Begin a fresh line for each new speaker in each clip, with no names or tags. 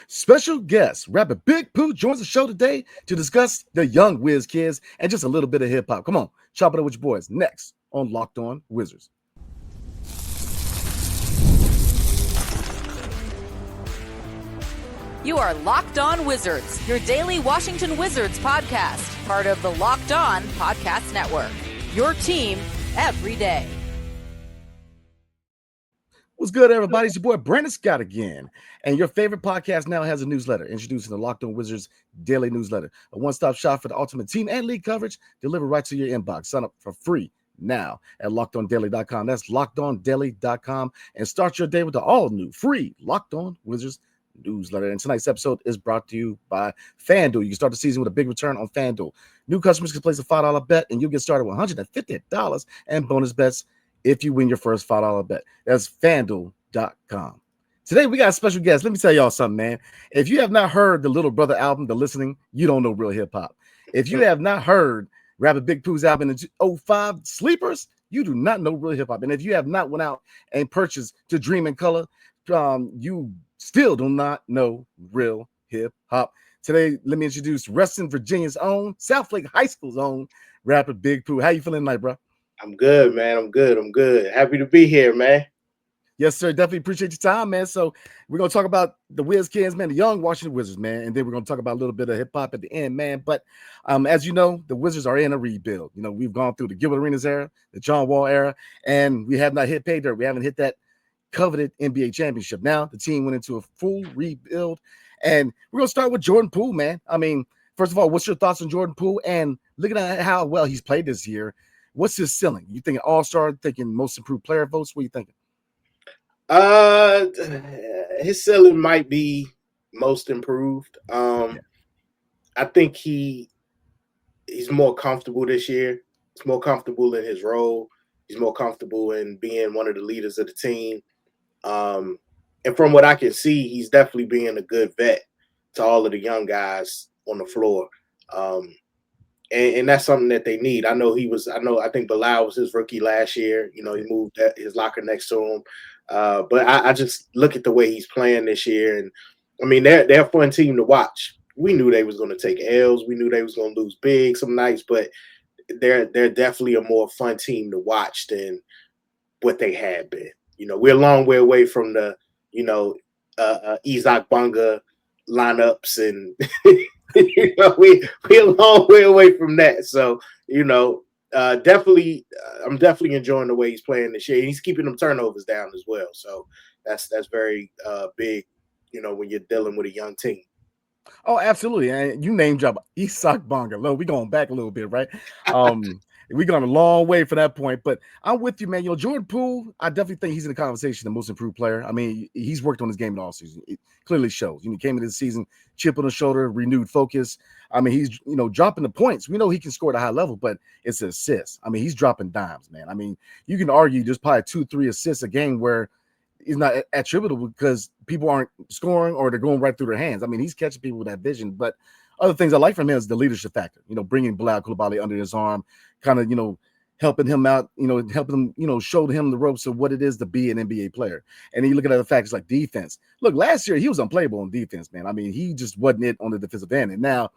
Special guest, rapper Big Pooh joins the show today to discuss the young Wiz-Kidz and just a little bit of hip hop. Come on, chop it up with your boys. Next on Locked On Wizards.
You are Locked On Wizards, your daily Washington Wizards podcast, part of the Locked On Podcast Network. Your team every day.
What's good, everybody? It's your boy Brandon Scott again. And your favorite podcast now has a newsletter introducing the Locked On Wizards daily newsletter, a one-stop shop for the ultimate team and league coverage delivered right to your inbox. Sign up for free now at LockedOnDaily.com. That's LockedOnDaily.com, and start your day with the all-new free Locked On Wizards newsletter. And tonight's episode is brought to you by FanDuel. You can start the season with a big return on FanDuel. New customers can place a $5 bet, and you'll get started with $150 and bonus bets if you win your first $5 bet. That's FanDuel.com. Today, we got a special guest. Let me tell y'all something, man. If you have not heard the Little Brother album, The Listening, you don't know real hip-hop. If you have not heard rapper Big Pooh's album in 05, Sleepers, you do not know real hip-hop. And if you have not went out and purchased To Dream in Color, you still do not know real hip-hop. Today, let me introduce Reston, Virginia's own, Southlake High School's own rapper Big Pooh. How you feeling tonight, bro?
I'm good, man. I'm good. Happy to be here, man.
Yes, sir. Definitely appreciate your time, man. So we're going to talk about the Wiz-Kidz, man, the young Washington Wizards, man. And then we're going to talk about a little bit of hip-hop at the end, man. But as you know, the Wizards are in a rebuild. You know, we've gone through the Gilbert Arenas era, the John Wall era, and we have not hit pay dirt. We haven't hit that coveted NBA championship. Now the team went into a full rebuild, and we're going to start with Jordan Poole, man. I mean, first of all, what's your thoughts on Jordan Poole? And looking at how well he's played this year, what's his ceiling? You thinking all-star, thinking most improved player votes? What are you thinking?
His ceiling might be most improved. I think he's more comfortable this year. He's more comfortable in his role. He's more comfortable in being one of the leaders of the team. And from what I can see, he's definitely being a good vet to all of the young guys on the floor. And that's something that they need. I think Bilal was his rookie last year. You know, he moved his locker next to him. But I just look at the way he's playing this year. And, I mean, they're a fun team to watch. We knew they was going to take L's. We knew they was going to lose big some nights. But they're definitely a more fun team to watch than what they had been. You know, we're a long way away from the, Isaac Bonga lineups and you know, we're a long way away from that. So, definitely, I'm definitely enjoying the way he's playing this year. He's keeping them turnovers down as well. So that's very big, when you're dealing with a young team.
Oh, absolutely. And you name drop Isaac Bonga. Look, we're going back a little bit, right? We're going a long way for that point, but I'm with you, man. Jordan Poole, I definitely think he's in the conversation, the most improved player. I mean, he's worked on his game all season. It clearly shows. He came into the season, chip on the shoulder, renewed focus. I mean, he's, dropping the points. We know he can score at a high level, but it's an assist. I mean, he's dropping dimes, man. I mean, you can argue there's probably 2-3 assists a game where it's not attributable because people aren't scoring or they're going right through their hands. I mean, he's catching people with that vision, but other things I like from him is the leadership factor, bringing Bilal Coulibaly under his arm, kind of, helping him out, helping him, show him the ropes of what it is to be an NBA player. And then you look at other factors like defense. Look, last year he was unplayable on defense, man. I mean, he just wasn't it on the defensive end. And now,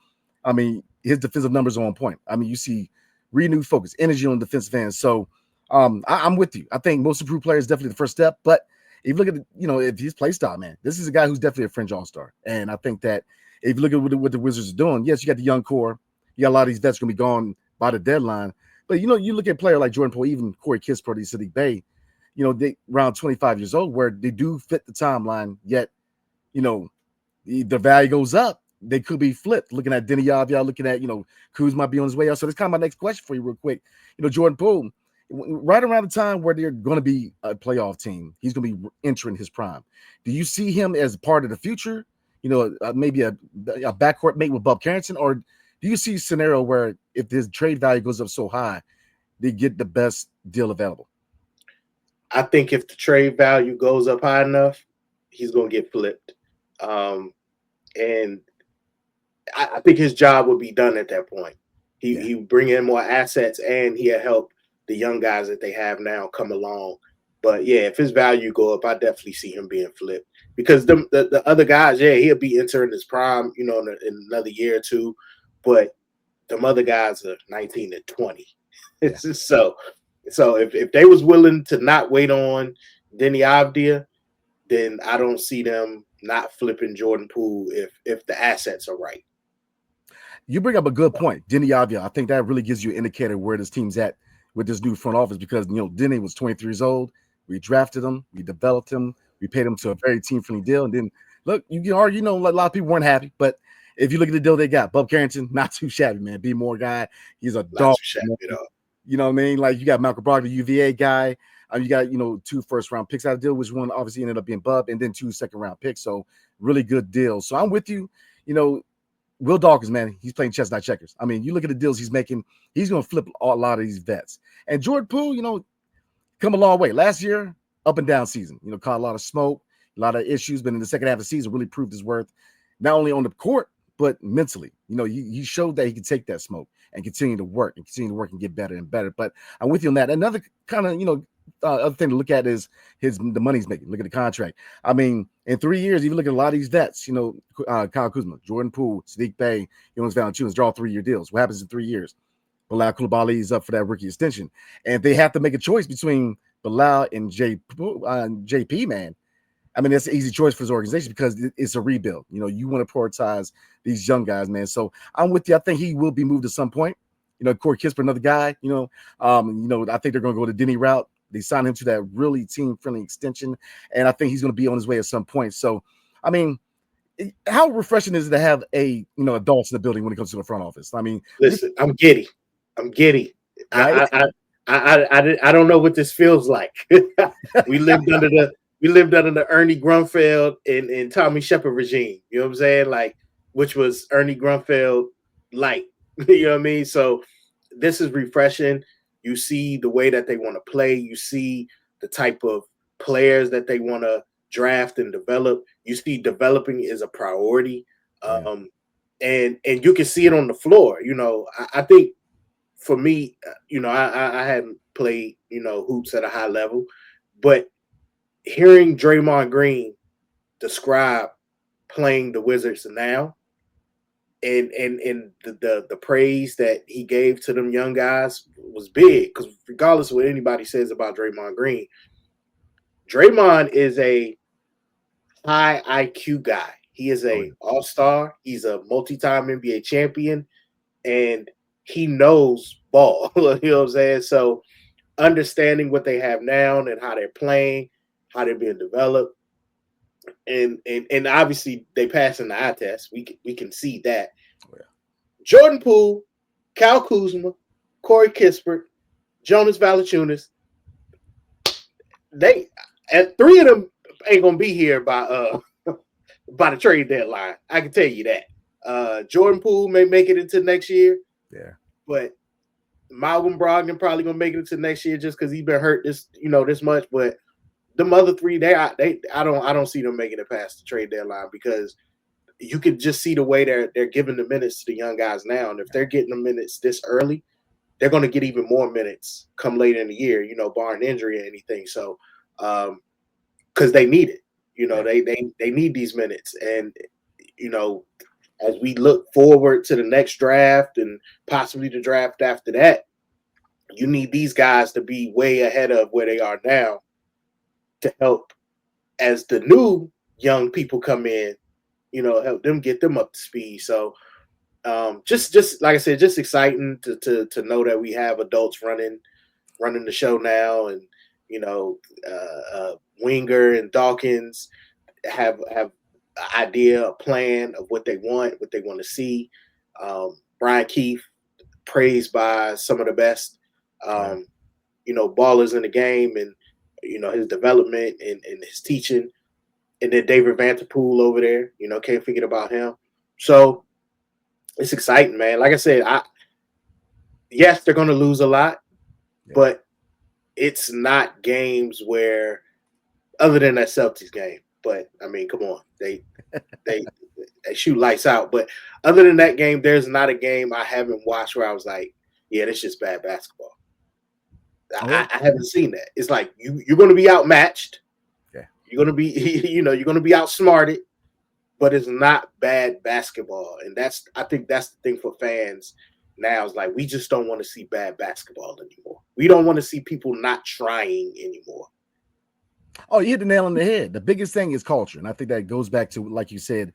I mean, his defensive numbers are on point. I mean, you see renewed focus, energy on the defensive end. So I'm with you. I think most improved player is definitely the first step. But if you look at, if his play style, man, this is a guy who's definitely a fringe all-star. And I think that if you look at what the Wizards are doing, yes, you got the young core. You got a lot of these vets going to be gone by the deadline. But, you look at a player like Jordan Poole, even Corey Kispert, Saddiq Bey, they around 25 years old, where they do fit the timeline, yet, the value goes up. They could be flipped. Looking at Denny Avdia, looking at, Kuz might be on his way out. So that's kind of my next question for you real quick. Jordan Poole, right around the time where they're going to be a playoff team, he's going to be entering his prime. Do you see him as part of the future? Maybe a backcourt mate with Bob Carrington, or do you see a scenario where if his trade value goes up so high, they get the best deal available?
I think if the trade value goes up high enough, he's going to get flipped. And I think his job would be done at that point. He bring in more assets, and he'll help the young guys that they have now come along But yeah, if his value go up, I definitely see him being flipped because the other guys, yeah, he'll be entering his prime, you know, in another year or two. But them other guys are 19 and 20.
Yeah.
So if they was willing to not wait on Denny Avdia, then I don't see them not flipping Jordan Poole if the assets are right.
You bring up a good point, Denny Avdia. I think that really gives you an indicator where this team's at with this new front office because Denny was 23 years old. We drafted him, we developed him, we paid him to a very team-friendly deal, and then look, you can argue, a lot of people weren't happy, but if you look at the deal they got, Bub Carrington, not too shabby, man. Be more guy, he's a dog. You know what I mean? Like you got Malcolm Brogdon, the UVA guy. You got 2 first-round picks out of the deal, which one obviously ended up being Bub, and then 2 second-round picks. So really good deal. So I'm with you. Will Dawkins, man, he's playing chess, not checkers. I mean, you look at the deals he's making, he's going to flip a lot of these vets. And Jordan Poole, come a long way. Last year, up and down season, caught a lot of smoke, a lot of issues, but in the second half of the season, really proved his worth, not only on the court, but mentally. He showed that he could take that smoke and continue to work and get better and better. But I'm with you on that. Another kind of, other thing to look at is the money he's making. Look at the contract. I mean, in 3 years, you look at a lot of these vets, Kyle Kuzma, Jordan Poole, Sadiq Bey, Jonas Valanciunas, draw 3-year deals. What happens in 3 years? Bilal Coulibaly is up for that rookie extension. And they have to make a choice between Bilal and JP, man. I mean, that's an easy choice for his organization because it's a rebuild. You want to prioritize these young guys, man. So I'm with you. I think he will be moved at some point. Corey Kispert, another guy, I think they're going to go the Denny route. They signed him to that really team-friendly extension, and I think he's going to be on his way at some point. So, I mean, how refreshing is it to have adults in the building when it comes to the front office? I mean,
listen, I'm giddy. Right? I don't know what this feels like. We lived under the Ernie Grunfeld and Tommy Shepard regime. You know what I'm saying? Like, which was Ernie Grunfeld light. You know what I mean? So this is refreshing. You see the way that they want to play. You see the type of players that they want to draft and develop. You see developing is a priority. And you can see it on the floor. I think for me, I hadn't played, hoops at a high level, but hearing Draymond Green describe playing the Wizards now and the praise that he gave to them young guys was big because regardless of what anybody says about Draymond Green, Draymond is a high IQ guy. He is a all-star. He's a multi-time NBA champion, and he knows ball. You know what I'm saying? So understanding what they have now and how they're playing, how they're being developed, and obviously they passing the eye test. We can see that. Yeah. Jordan Poole, Kyle Kuzma, Corey Kispert, Jonas Valanciunas. And 3 of them ain't gonna be here by the trade deadline. I can tell you that. Jordan Poole may make it into next year.
Yeah.
But Malcolm Brogdon probably gonna make it into next year just because he's been hurt this much. But them other 3, I don't see them making it past the trade deadline because you could just see the way they're giving the minutes to the young guys now. And if they're getting the minutes this early, they're going to get even more minutes come later in the year, barring injury or anything. So, because they need it, they need these minutes. And, as we look forward to the next draft and possibly the draft after that, you need these guys to be way ahead of where they are now to help as the new young people come in, help them get them up to speed. So just like I said, just exciting to know that we have adults running the show now. And, Winger and Dawkins have an idea, a plan of what they want to see. Brian Keefe, praised by some of the best, ballers in the game and, his development and his teaching. And then David Vanterpool over there, can't forget about him. So it's exciting, man. Like I said, yes, they're going to lose a lot, but it's not games where, other than that Celtics game. But I mean, come on, they shoot lights out. But other than that game, there's not a game I haven't watched where I was like, yeah, that's just bad basketball. I haven't seen that. It's like you're going to be outmatched.
Yeah.
You're going to be, you're going to be outsmarted, but it's not bad basketball. And I think that's the thing for fans now is like, we just don't want to see bad basketball anymore. We don't want to see people not trying anymore.
Oh, you hit the nail on the head. The biggest thing is culture. And I think that goes back to, like you said,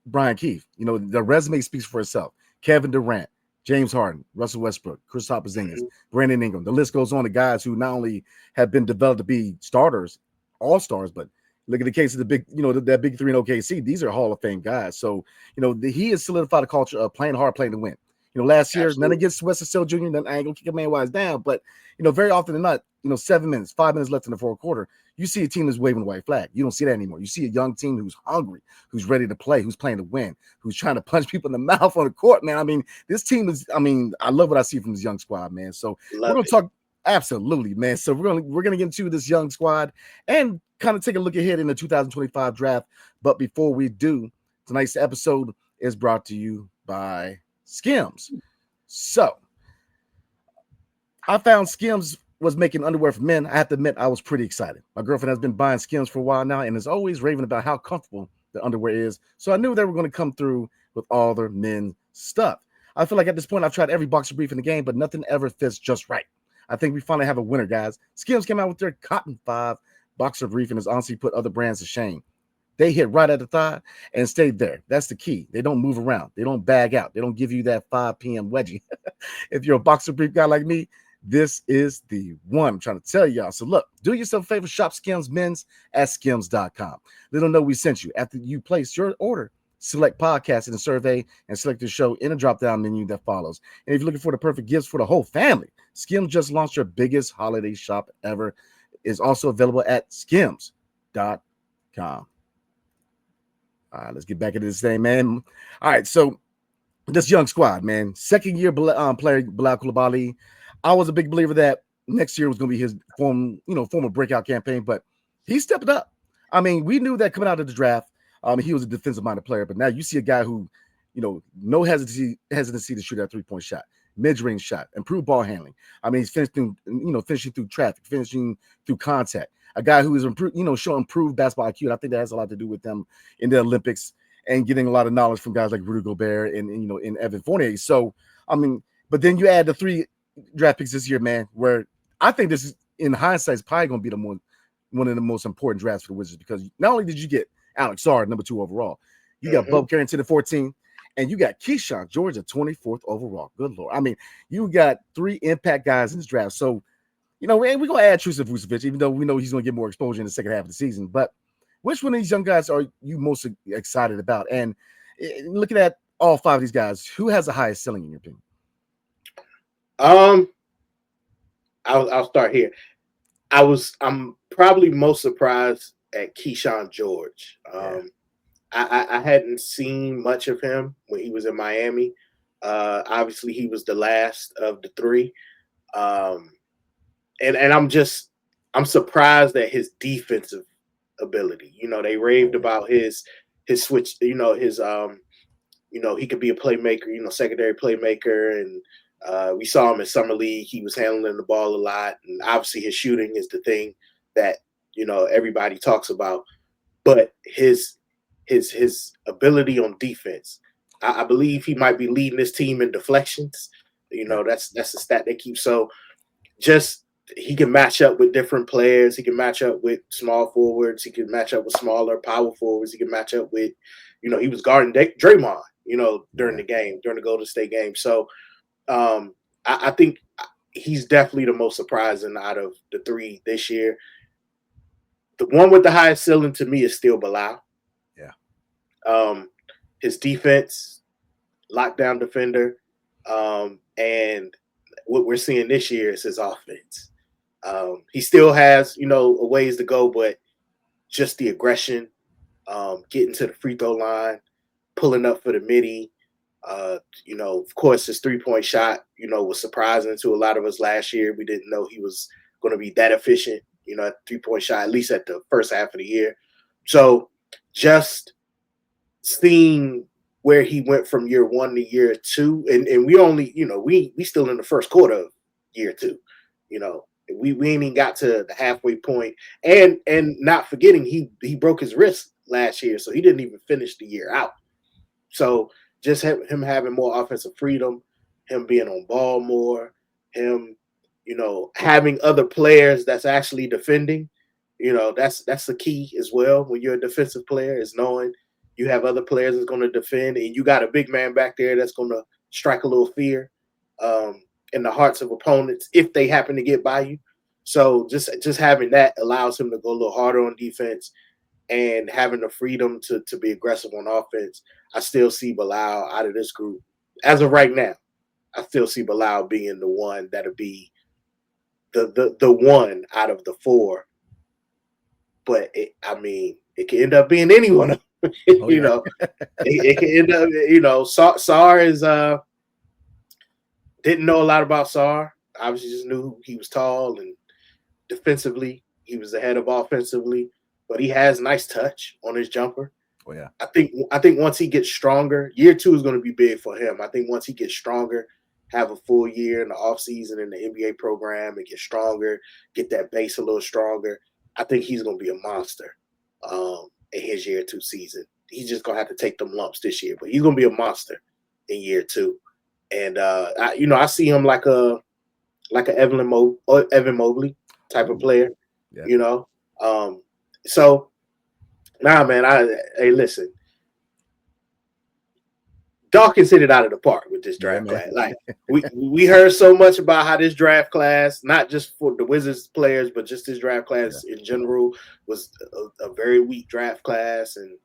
Brian Keefe. The resume speaks for itself. Kevin Durant, James Harden, Russell Westbrook, Kristaps Porzingis, Brandon Ingram. The list goes on to guys who not only have been developed to be starters, all-stars, but look at the case of the big, that big three in OKC. These are Hall of Fame guys. So, he has solidified a culture of playing hard, playing to win. Last year, none against Weston Still Jr., then I ain't gonna kick a man while he's down. But, very often than not, 7 minutes, 5 minutes left in the fourth quarter, you see a team that's waving the white flag. You don't see that anymore. You see a young team who's hungry, who's ready to play, who's playing to win, who's trying to punch people in the mouth on the court, man. I mean, this team is, I love what I see from this young squad, man. So we're going to talk, absolutely, man. So we're going to get into this young squad and kind of take a look ahead in the 2025 draft. But before we do, tonight's episode is brought to you by SKIMS. So I found SKIMS was making underwear for men. I have to admit, I was pretty excited. My girlfriend has been buying SKIMS for a while now and is always raving about how comfortable the underwear is. So I knew they were going to come through with all their men's stuff. I feel like at this point, I've tried every boxer brief in the game, but nothing ever fits just right. I think we finally have a winner, guys. SKIMS came out with their Cotton 5 boxer brief and has honestly put other brands to shame. They hit right at the thigh and stayed there. That's the key. They don't move around. They don't bag out. They don't give you that 5 p.m. wedgie. If you're a boxer brief guy like me, this is the one I'm trying to tell y'all. So look, do yourself a favor, shop SKIMS men's at skims.com. Let them know we sent you. After you place your order, select podcast in the survey and select the show in a drop-down menu that follows. And if you're looking for the perfect gifts for the whole family, SKIMS just launched their biggest holiday shop ever. It's also available at skims.com. All right, let's get back into this thing, man. All right, so this young squad, man. Second-year player, Bilal Coulibaly. I was a big believer that next year was going to be his former breakout campaign, but he stepped up. I mean, we knew that coming out of the draft, he was a defensive-minded player, but now you see a guy who, no hesitancy to shoot that three-point shot, mid-range shot, improved ball handling. I mean, he's finishing through traffic, finishing through contact. A guy who is showing improved basketball IQ. And I think that has a lot to do with them in the Olympics and getting a lot of knowledge from guys like Rudy Gobert and Evan Fournier. So, I mean, but then you add the 3 draft picks this year, man, where I think this is, in hindsight, is probably going to be one of the most important drafts for the Wizards, because not only did you get Alex Sard, number 2 overall, you got Bob Carrington at 14, and you got Keyshawn George at 24th overall. Good Lord. I mean, you got 3 impact guys in this draft. So, and we're going to add Trusa Vucevic, even though we know he's going to get more exposure in the second half of the season. But which one of these young guys are you most excited about? And looking at all 5 of these guys, who has the highest ceiling in your opinion?
I'll start here. I'm probably most surprised at Keyshawn George. I hadn't seen much of him when he was in Miami. Obviously, he was the last of the 3. And I'm surprised at his defensive ability. They raved about his switch, he could be a playmaker, secondary playmaker. And we saw him in Summer League. He was handling the ball a lot. And obviously his shooting is the thing that, everybody talks about. But his ability on defense, I believe he might be leading this team in deflections. That's a stat they keep. So he can match up with different players. He can match up with small forwards. He can match up with smaller power forwards. He can match up with, he was guarding Draymond, during the Golden State game. So I think he's definitely the most surprising out of the 3 this year. The one with the highest ceiling to me is still Bilal. Yeah. His defense, lockdown defender, and what we're seeing this year is his offense. He still has, a ways to go, but just the aggression, getting to the free throw line, pulling up for the midi. Of course, his 3-point shot, was surprising to a lot of us last year. We didn't know he was going to be that efficient, at 3-point shot, at least at the first half of the year. So just seeing where he went from year 1 to year 2, and we only, we still in the first quarter of year 2, We ain't even got to the halfway point. And not forgetting he broke his wrist last year, so he didn't even finish the year out. So just him having more offensive freedom, him being on ball more, him, having other players that's actually defending, that's the key as well. When you're a defensive player, is knowing you have other players that's going to defend, and you got a big man back there that's going to strike a little fear in the hearts of opponents if they happen to get by you. So just having that allows him to go a little harder on defense and having the freedom to be aggressive on offense. I still see Bilal out of this group. As of right now, I still see Bilal being the one that'll be the one out of the four. But it can end up being any one of them. It can end up, Sar is didn't know a lot about Sar. Obviously just knew he was tall and defensively he was ahead of offensively, but he has nice touch on his jumper.
Oh yeah.
I think once he gets stronger, year 2 is going to be big for him. I think once he gets stronger, have a full year in the offseason in the NBA program and get stronger, get that base a little stronger, I think he's going to be a monster in his year 2 season. He's just going to have to take them lumps this year, but he's going to be a monster in year 2. And I see him like a Evan Mobley type of player. Yeah. So nah, man. Hey, listen. Dawkins hit it out of the park with this draft class. Like we heard so much about how this draft class, not just for the Wizards players, but just this draft class in general, was a very weak draft class, and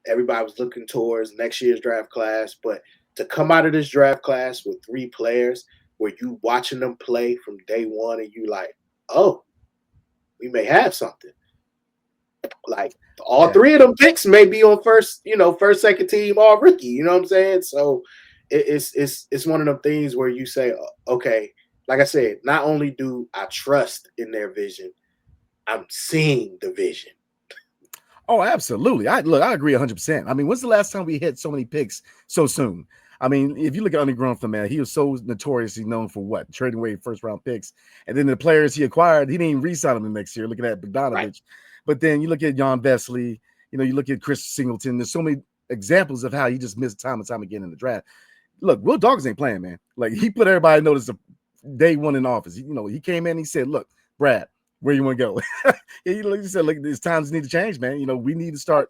everybody was looking towards next year's draft class. But to come out of this draft class with 3 players where you watching them play from day one, and you like, oh, we may have something. Like all 3 of them picks may be on first, second team, all rookie. You know what I'm saying? So it's one of them things where you say, okay, like I said, not only do I trust in their vision, I'm seeing the vision.
Oh, absolutely. I agree 100%. I mean, when's the last time we hit so many picks so soon? I mean, if you look at Underground for man, he was so notoriously known for what? Trading away first round picks. And then the players he acquired, he didn't even re-sign them the next year. Looking at Bogdanovich. Right. But then you look at Jan Vesley, you look at Chris Singleton. There's so many examples of how he just missed time and time again in the draft. Look, Will Dawkins ain't playing, man. Like, he put everybody notice day one in office. He came in, he said, look, Brad, where you want to go? He said, look, these times need to change, man. We need to start,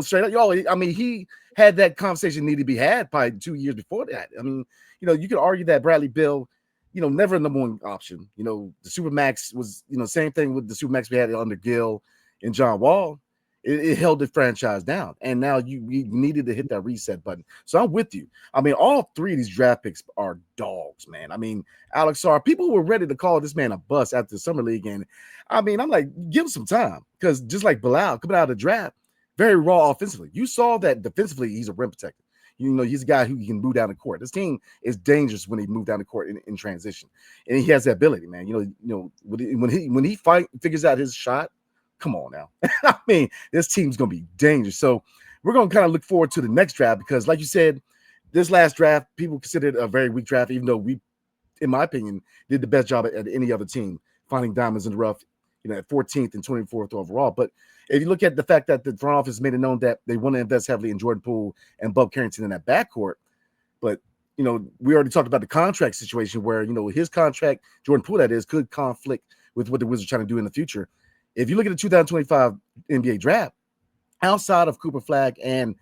straight up. He had that conversation need to be had probably 2 years before that. I mean, you could argue that Bradley Beal, never a number one option. The Supermax was, same thing with the Supermax we had under Gill and John Wall. It held the franchise down. And now you needed to hit that reset button. So I'm with you. I mean, all 3 of these draft picks are dogs, man. I mean, Alex Sarr, people were ready to call this man a bust after the Summer League. And I mean, I'm like, give him some time. Because just like Bilal coming out of the draft, very raw offensively. You saw that defensively, he's a rim protector. He's a guy who can move down the court. This team is dangerous when he moves down the court in transition, and he has that ability, man. When he figures out his shot, come on now. I mean, this team's gonna be dangerous. So we're gonna kind of look forward to the next draft because, like you said, this last draft people considered a very weak draft, even though we, in my opinion, did the best job at any other team finding diamonds in the rough. At 14th and 24th overall. But if you look at the fact that the front office made it known that they want to invest heavily in Jordan Poole and Bob Carrington in that backcourt, but we already talked about the contract situation where his contract, Jordan Poole that is, could conflict with what the Wizards are trying to do in the future. If you look at the 2025 NBA draft, outside of Cooper Flagg and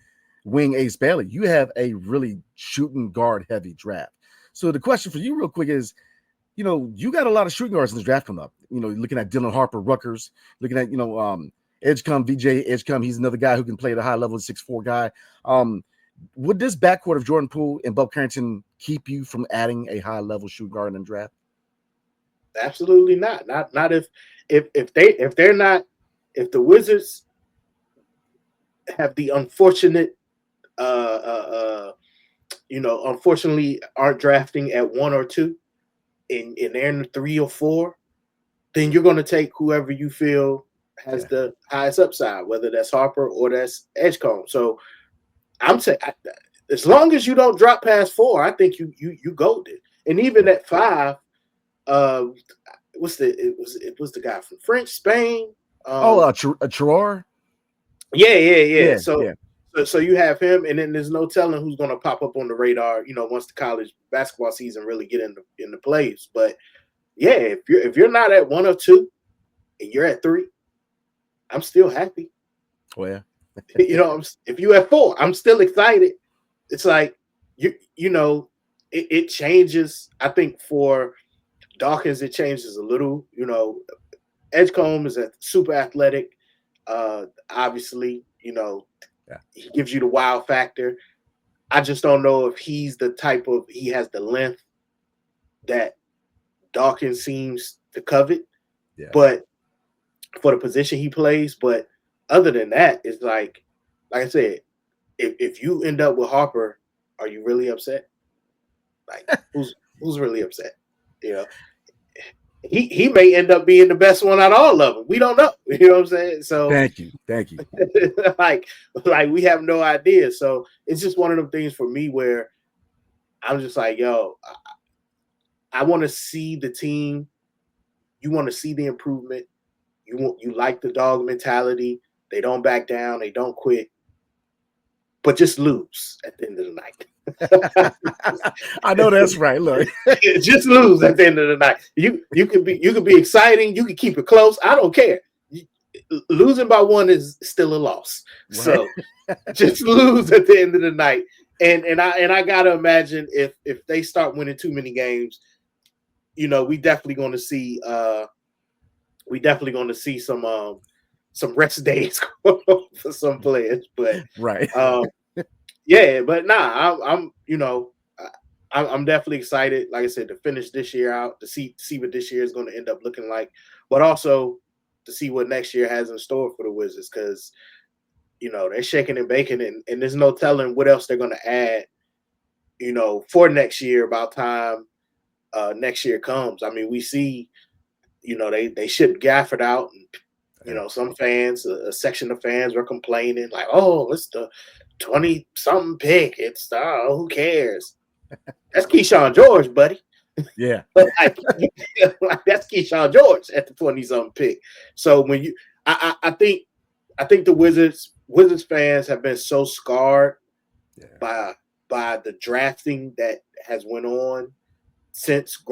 wing Ace Bailey, you have a really shooting guard heavy draft. So the question for you real quick is, you got a lot of shooting guards in this draft coming up. Looking at Dylan Harper, Rutgers, looking at, Edgecombe, VJ Edgecombe. He's another guy who can play at a high level, 6'4" guy. Would this backcourt of Jordan Poole and Bob Carrington keep you from adding a high level shooting guard in the draft?
Absolutely not. Not if the Wizards have the unfortunate, unfortunately aren't drafting at 1 or 2. And they're in the 3 or 4, then you're going to take whoever you feel has the highest upside, whether that's Harper or that's Edgecombe. So I'm saying, as long as you don't drop past 4, I think you golden. And even at 5, what's it was the guy from French Spain.
A Traore.
Yeah.
Yeah.
So you have him, and then there's no telling who's going to pop up on the radar. Once the college basketball season really get in the plays. But yeah, if you're not at 1 or 2, and you're at 3, I'm still happy.
Oh yeah.
If you at 4, I'm still excited. It's like it changes. I think for Dawkins, it changes a little. Edgecombe is a super athletic. Obviously, he gives you the wow factor. I just don't know if he's the type of he has the length that Dawkins seems to covet.
Yeah.
But for the position he plays, but other than that, it's like I said, if you end up with Harper, are you really upset? Like who's really upset? He may end up being the best one out of all of them. We don't know. You know what I'm saying? So
thank you.
like we have no idea. So it's just one of them things for me where I'm just like, yo, I want to see the team. You want to see the improvement. You like the dog mentality. They don't back down. They don't quit. But just lose at the end of the night.
I know that's right. Look,
just lose at the end of the night. You can be exciting. You can keep it close. I don't care. Losing by 1 is still a loss. Right. So just lose at the end of the night. And I gotta imagine if they start winning too many games, we definitely going to see some rest days for some players. But
right.
Yeah, but I'm definitely excited. Like I said, to finish this year out, to see what this year is going to end up looking like, but also to see what next year has in store for the Wizards, because they're shaking and baking, and there's no telling what else they're going to add. For next year, about time next year comes. I mean, we see, they shipped Gafford out, and some fans, a section of fans were complaining like, "Oh, it's the 20-something pick. It's who cares?" That's Keyshawn George, buddy.
Yeah.
like, that's Keyshawn George at the 20-something pick. So when I think the Wizards fans have been so scarred by the drafting that has went on since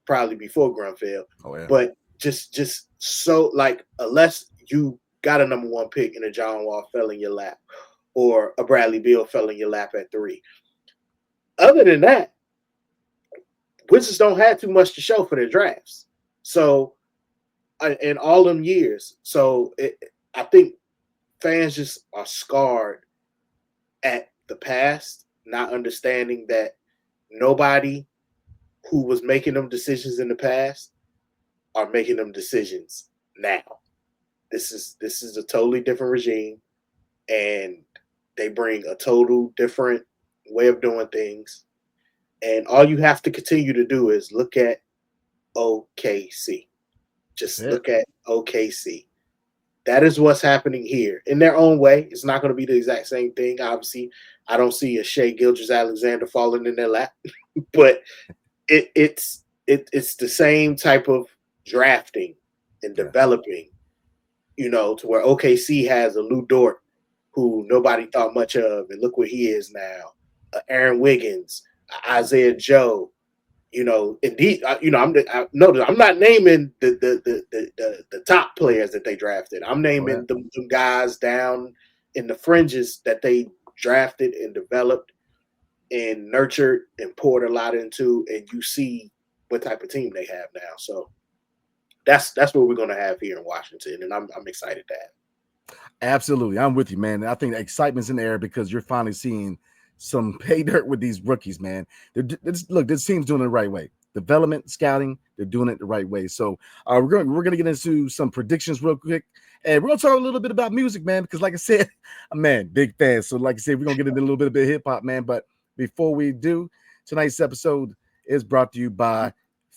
probably before Grunfeld.
Oh yeah.
But just so unless you got a number 1 pick and a John Wall fell in your lap, or a Bradley Beal fell in your lap at 3. Other than that, Wizards don't have too much to show for their drafts. So, in all them years, I think fans just are scarred at the past, not understanding that nobody who was making them decisions in the past are making them decisions now. This is a totally different regime, and they bring a total different way of doing things. And all you have to continue to do is look at OKC. Just look at OKC. That is what's happening here in their own way. It's not going to be the exact same thing. Obviously, I don't see a Shea Gilgeous-Alexander falling in their lap, but it's the same type of drafting and developing, to where OKC has a Lou Dort, who nobody thought much of, and look where he is now. Aaron Wiggins, Isaiah Joe, indeed, I'm not naming the top players that they drafted. I'm naming them guys down in the fringes that they drafted and developed and nurtured and poured a lot into, and you see what type of team they have now. So that's what we're going to have here in Washington, and I'm excited to have.
Absolutely. I'm with you, man. I think the excitement's in the air because you're finally seeing some pay dirt with these rookies, man. Look, this team's doing it the right way. Development, scouting, they're doing it the right way. So we're gonna get into some predictions real quick, and we're gonna talk a little bit about music, man, because like I said, man, big fan. So like I said, we're gonna get into a little bit of hip hop, man. But before we do, tonight's episode is brought to you by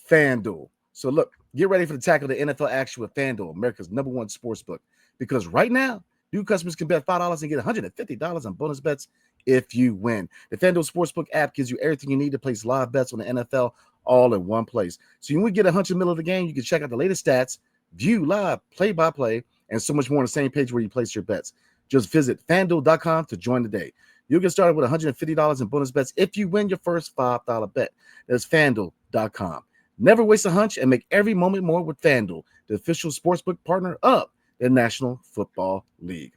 FanDuel. So look, get ready for the tackle the NFL action with FanDuel, America's #1 sportsbook. Because right now, new customers can bet $5 and get $150 on bonus bets if you win. The FanDuel Sportsbook app gives you everything you need to place live bets on the NFL all in one place. So when we get a hunch in the middle of the game, you can check out the latest stats, view live play-by-play, and so much more on the same page where you place your bets. Just visit FanDuel.com to join today. You'll get started with $150 in bonus bets if you win your first $5 bet. That's FanDuel.com. Never waste a hunch and make every moment more with FanDuel, the official sportsbook partner of the National Football League.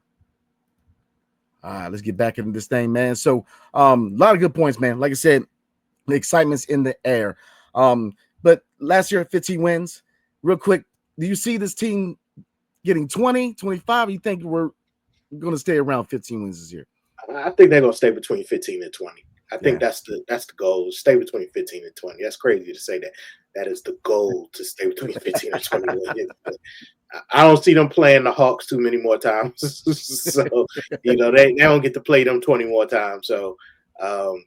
All right, let's get back into this thing, man. So, a lot of good points, man. Like I said, the excitement's in the air. But last year, 15 wins. Real quick, do you see this team getting 20, 25? Or you think we're going to stay around 15 wins this year?
I think they're going to stay between 15 and 20. I think that's the goal. Stay between 15 and 20. That's crazy to say that. That is the goal, to stay between 15 and 20 wins. I don't see them playing the Hawks too many more times. So, they don't get to play them 20 more times. So, I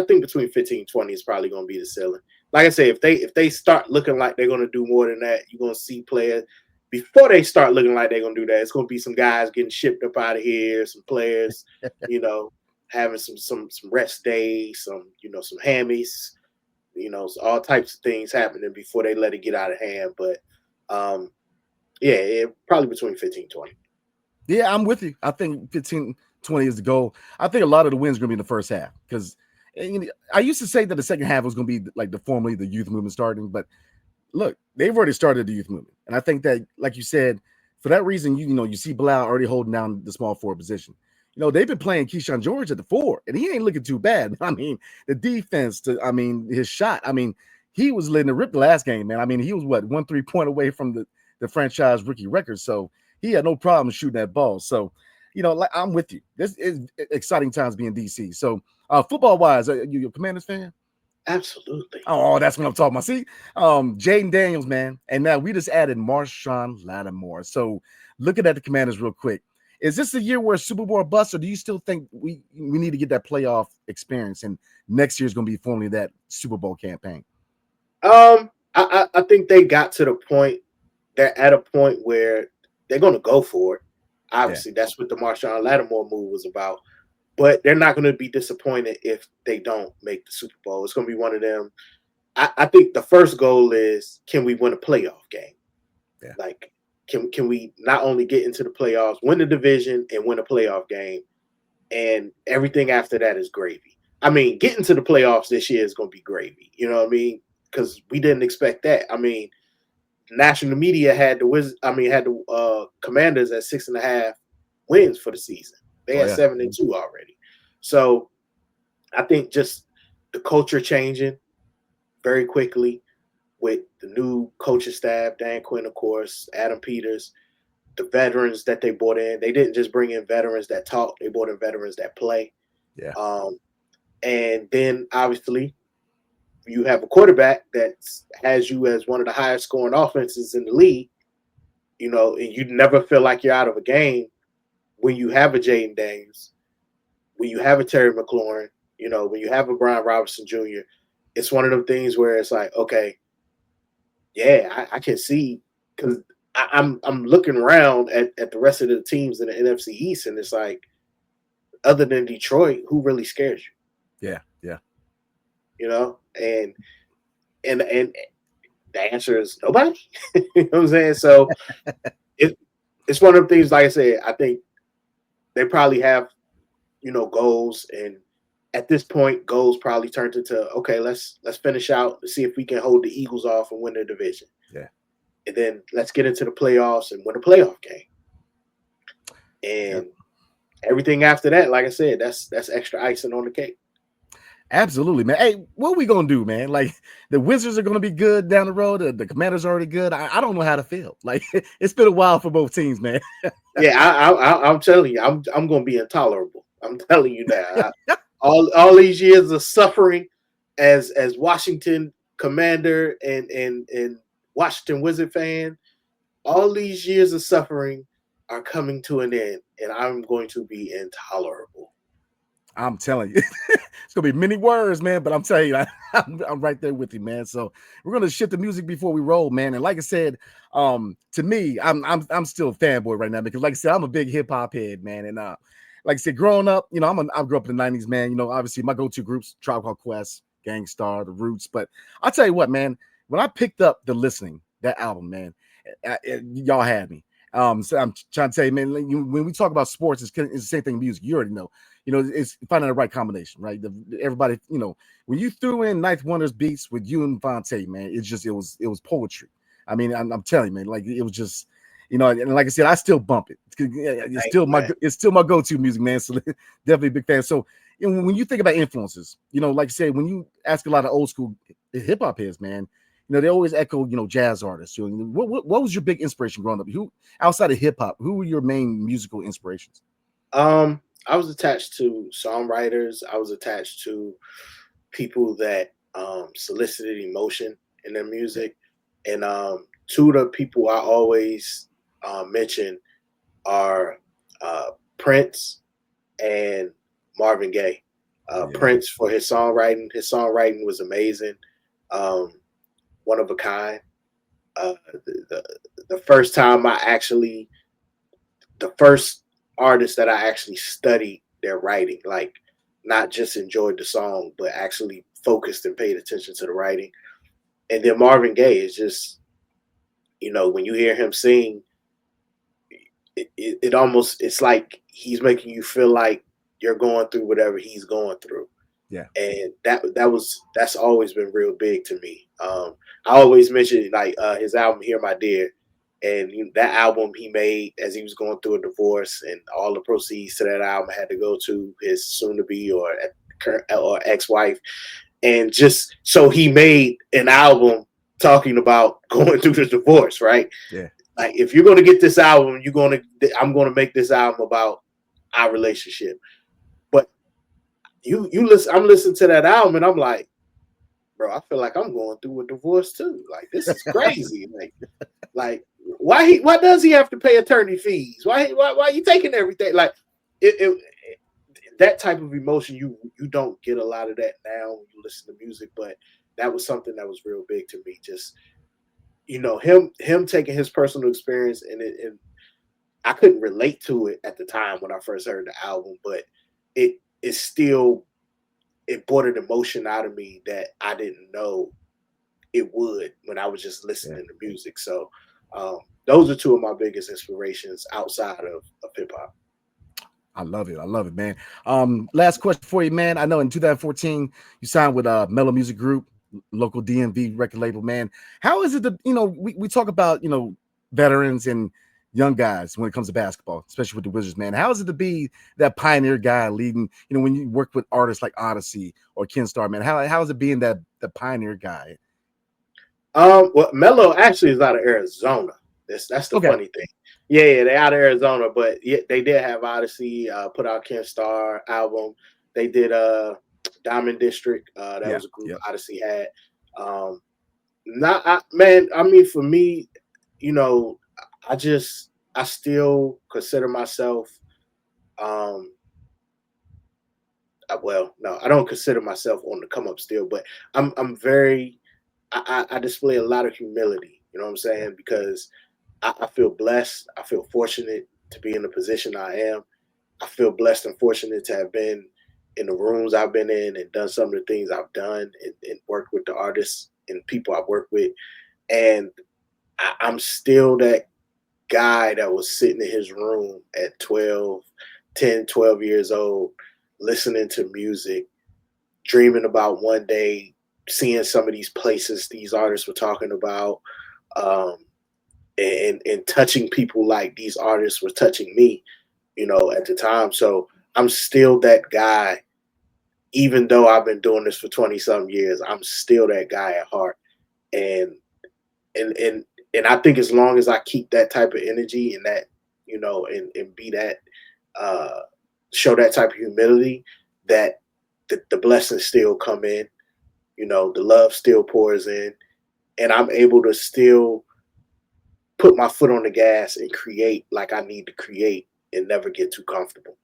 think between 15 and 20 is probably going to be the ceiling. Like I said, if they start looking like they're going to do more than that, you're going to see players. Before they start looking like they're going to do that, it's going to be some guys getting shipped up out of here, some players, having some rest days, some hammies, all types of things happening before they let it get out of hand. But probably between 15 and 20.
Yeah, I'm with you. I think 15, 20 is the goal. I think a lot of the wins are going to be in the first half because I used to say that the second half was going to be like formerly the youth movement starting, but look, they've already started the youth movement. And I think that, like you said, for that reason, you see Bilal already holding down the small forward position. They've been playing Keyshawn George at the 4, and he ain't looking too bad. I mean, the defense, his shot. He was letting it rip the last game, man. He was 1 3-point away from the franchise rookie record. So he had no problem shooting that ball. So, I'm with you. This is exciting times being DC. So football wise, are you a Commanders fan?
Absolutely.
Oh, that's what I'm talking about. See, Jaden Daniels, man. And now we just added Marshawn Lattimore. So looking at the Commanders real quick. Is this the year where Super Bowl busts, or do you still think we need to get that playoff experience and next year is going to be formally that Super Bowl campaign?
I think they got to the point, they're at a point where they're going to go for it. Obviously, that's what the Marshawn Lattimore move was about. But they're not going to be disappointed if they don't make the Super Bowl. It's going to be one of them. I think the first goal is, can we win a playoff game?
Yeah.
Like, can we not only get into the playoffs, win the division, and win a playoff game, and everything after that is gravy. Getting to the playoffs this year is going to be gravy. You know what I mean? Because we didn't expect that. National media had the Commanders at 6.5 wins for the season. They had 7-2 already. So I think just the culture changing very quickly with the new coaching staff, Dan Quinn, of course, Adam Peters, the veterans that they brought in. They didn't just bring in veterans that talk. They brought in veterans that play.
Yeah.
And then, obviously, you have a quarterback that has you as one of the highest scoring offenses in the league, and you never feel like you're out of a game when you have a Jaden Daniels, when you have a Terry McLaurin, when you have a Brian Robinson Jr. It's one of them things where it's like, okay, I can see, because I'm looking around at the rest of the teams in the NFC East, and it's like, other than Detroit, who really scares you?
Yeah.
And the answer is nobody. You know what I'm saying? So it's one of the things, like I said, I think they probably have, goals, and at this point, goals probably turned into, okay, let's finish out and see if we can hold the Eagles off and win the division.
Yeah.
And then let's get into the playoffs and win a playoff game. And everything after that, like I said, that's extra icing on the cake.
Absolutely, man. Hey, what are we going to do, man? Like, the Wizards are going to be good down the road. The Commanders are already good. I don't know how to feel. Like, it's been a while for both teams, man.
I'm telling you, I'm going to be intolerable. I'm telling you that. All these years of suffering as Washington Commander and Washington Wizard fan, all these years of suffering are coming to an end, and I'm going to be intolerable.
I'm telling you, it's gonna be many words, man. But I'm telling you, I'm right there with you, man. So we're gonna shift the music before we roll, man. And like I said, to me, I'm still a fanboy right now because, like I said, I'm a big hip hop head, man. And like I said, growing up, I grew up in the '90s, man. Obviously my go-to groups: Tribe Called Quest, Gangstar, The Roots. But I'll tell you what, man, when I picked up the listening, that album, man, y'all had me. So I'm trying to tell you, man, when we talk about sports, it's the same thing. Music, you already know. It's finding the right combination, right? Everybody, when you threw in Ninth Wonder's beats with you and Vontae, man, it was poetry. I mean, I'm telling you, man, like it was just, and like I said, I still bump it. It's still my go-to music, man. So definitely a big fan. So when you think about influences, like I said, when you ask a lot of old school hip hop heads, man, they always echo, jazz artists. What was your big inspiration growing up? Who outside of hip hop, who were your main musical inspirations?
I was attached to songwriters. I was attached to people that solicited emotion in their music. And two of the people I always mention are Prince and Marvin Gaye. Prince for his songwriting. His songwriting was amazing. One of a kind. The first time the first artist that I actually studied their writing, like not just enjoyed the song, but actually focused and paid attention to the writing. And then Marvin Gaye is just, when you hear him sing, it's like he's making you feel like you're going through whatever he's going through.
Yeah.
And that's always been real big to me. I always mention his album Hear My Dear, and that album he made as he was going through a divorce, and all the proceeds to that album had to go to his soon-to-be or ex-wife. And just so he made an album talking about going through the divorce, right?
Yeah.
Like, if you're going to get this album, I'm going to make this album about our relationship. But you listen, I'm listening to that album and I'm like, bro, I feel like I'm going through a divorce too. Like, this is crazy. like why does he have to pay attorney fees? Why are you taking everything? Like that type of emotion, you don't get a lot of that now when you listen to music, but that was something that was real big to me. Just, him taking his personal experience, and I couldn't relate to it at the time when I first heard the album, but it brought an emotion out of me that I didn't know it would when I was just listening to music. So those are two of my biggest inspirations outside of hip hop.
I love it, man. Last question for you, man. I know in 2014 you signed with Mellow Music Group, local DMV record label, man. How is it that we talk about veterans and young guys when it comes to basketball, especially with the Wizards, man? How is it to be that pioneer guy leading, when you work with artists like Odyssey or Kenstar, man? How is it being the pioneer guy?
Well, Mello actually is out of Arizona. That's the funny thing. Yeah, they're out of Arizona, but yeah, they did have Odyssey, put out Kenstar album. They did Diamond District. That was a group Odyssey had. For me, I still consider myself no, I don't consider myself on the come up still, but I display a lot of humility, you know what I'm saying? Because I feel blessed. I feel fortunate to be in the position I am. I feel blessed and fortunate to have been in the rooms I've been in and done some of the things I've done and worked with the artists and people I've worked with. And I'm still that guy that was sitting in his room at 12 years old, listening to music, dreaming about one day seeing some of these places these artists were talking about, and touching people like these artists were touching me, at the time. So I'm still that guy, even though I've been doing this for 20-some years. I'm still that guy at heart, and I think as long as I keep that type of energy and that, and be that, show that type of humility, that the blessings still come in, the love still pours in, and I'm able to still put my foot on the gas and create like I need to create and never get too comfortable.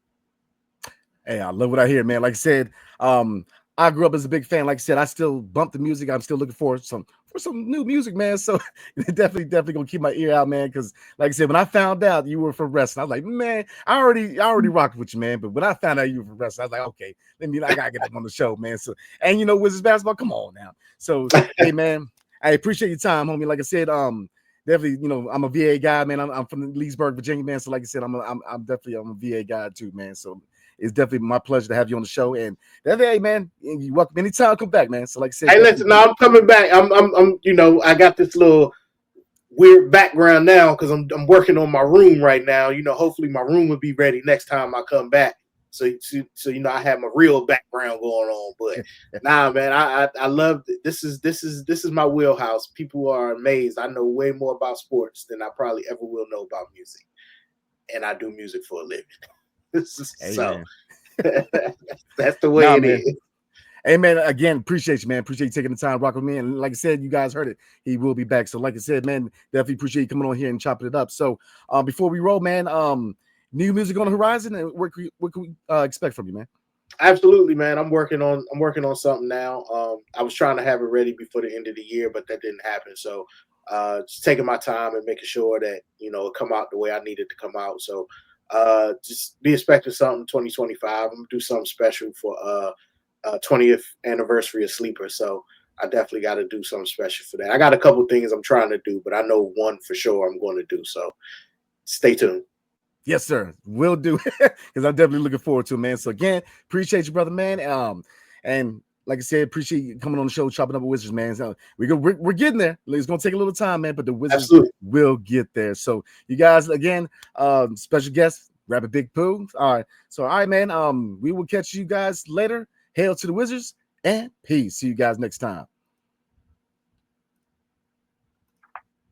Hey, I love what I hear, man. Like I said, I grew up as a big fan. Like I said, I still bump the music. I'm still looking for some for some new music, man. So definitely gonna keep my ear out, man. Because like I said, when I found out you were from wrestling, I was like, man, I already rocked with you, man. But when I found out you were from wrestling, I was like, okay, I gotta get up on the show, man. So, and you know, Wizards basketball, come on now. So hey, man, I appreciate your time, homie. Like I said, definitely, you know, I'm a VA guy, man. I'm from Leesburg, Virginia, man. So like I said, I'm a VA guy too, man. So it's definitely my pleasure to have you on the show. And hey, man, you welcome anytime. Come back, man. So like I said,
hey, listen, no, I'm coming back. I'm, you know, I got this little weird background now because I'm working on my room right now. You know, hopefully my room will be ready next time I come back. So you know, I have my real background going on. But nah, man, I love it. This is my wheelhouse. People are amazed. I know way more about sports than I probably ever will know about music, and I do music for a living. So that's the way it is.
Hey, man, again, appreciate you, man. Appreciate you taking the time to rock with me. And like I said, you guys heard it. He will be back. So like I said, man, definitely appreciate you coming on here and chopping it up. So before we roll, man, new music on the horizon, and what can we expect from you, man?
Absolutely, man. I'm working on something now. I was trying to have it ready before the end of the year, but that didn't happen. So just taking my time and making sure that, you know, it come out the way I need it to come out. So just be expecting something 2025. I'm gonna do something special for 20th anniversary of Sleeper. So I definitely got to do something special for that. I got a couple things I'm trying to do, but I know one for sure I'm going to do. So stay tuned.
Yes, sir. Will do. Because I'm definitely looking forward to it, man. So again, appreciate you, brother, man. And like I said, appreciate you coming on the show, chopping up with Wizards, man. So we're getting there. It's gonna take a little time, man, but the Wizards will get there. So you guys, again, special guest, Rabbit Big Pooh. All right. So all right, man. We will catch you guys later. Hail to the Wizards and peace. See you guys next time.